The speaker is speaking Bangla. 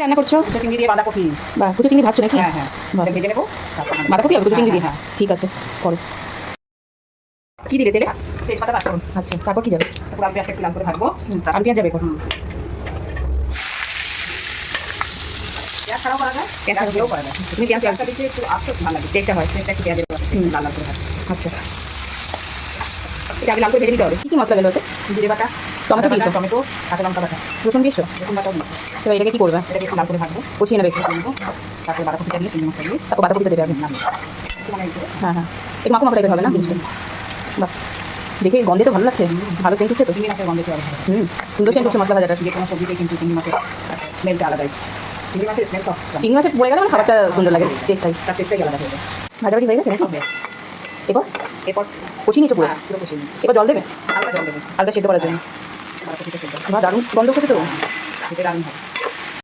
রান্না করছো? কুচো চিংড়ি দিয়ে বাঁধাকপি। বাহ, কুচো চিংড়ি ভাজছো নাকি? হ্যাঁ হ্যাঁ, এটা ভেজে নেবো। বাঁধাকপি আর কুচো চিংড়ি দিয়ে? হ্যাঁ। ঠিক আছে, করো। কি দিলে তেলে? তেজপাতা পাঁচফোড়ন। আচ্ছা, তারপর কি যাবে? তারপর আলু পেঁয়াজটা একটু লাল করে ভাজবো। আলু পেঁয়াজ যাবে এখন? পেঁয়াজ ছাড়াও করা যায়, পেঁয়াজ পেঁয়াজ দিয়েও করা যায়। তুমি পেঁয়াজ পেঁয়াজটা দিতে একটু আস্তে ভালো লাগে, টেস্টটা হয়। পেঁয়াজটা একটু পেঁয়াজের লাল লাল করে ভাজবো। আচ্ছা, এটা আগে লাল করে ভেজে নিতে হবে। কি কি মশলা গেলো ওতে? জিরে বাটা, টমেটো দিয়েছো? টমেটো, কাঁচা লঙ্কা বাটা, রসুন দিয়েছো? রসুন বাটাও দিয়েছি। এবার এটাকে কি করবে? এটাকে একটু লাল করে ভাজবো, কষিয়ে নেবে একটু? কষিয়ে নেবো। তারপরে বাঁধাকপিটা দিয়ে চিংড়ি মশলা দিয়ে তারপর বাঁধাকপিটা দেবে আগে? নামিয়ে একটু মানে হ্যাঁ হ্যাঁ, একটু মাখো মাখো টাইপের হবে না জিনিসটা? বাহ, দেখে গন্ধে তো ভালো লাগছে, ভালো সেন্ট হচ্ছে তো। চিংড়ি মাছের গন্ধে ভালো হয়। সুন্দর সেন্ট হচ্ছে মশলা ভাজাটা। যে কোনো সবজিতে কিন্তু চিংড়ি মাছের স্মেলটা আলাদাই। চিংড়ি মাছের স্মেল সব চিংড়ি মাছের পড়ে গেলে মানে খাবারটা সুন্দর লাগে, টেস্টটাই। তার টেস্টটাই আলাদা হয়ে যায়। ভাজাভাজি হয়ে গেছে নাকি? হবে। এরপর এরপর কষিয়ে নিয়েছো পুরো? পুরো কষিয়ে নিই। এবার জল দেবে? হালকা জল দেবো, হালকা সেদ্ধ করার জন্য? বাঁধাকপিটা সেদ্ধ। বাহ, দারুণ গন্ধ করছে তো। খেতে দারুণ হবে।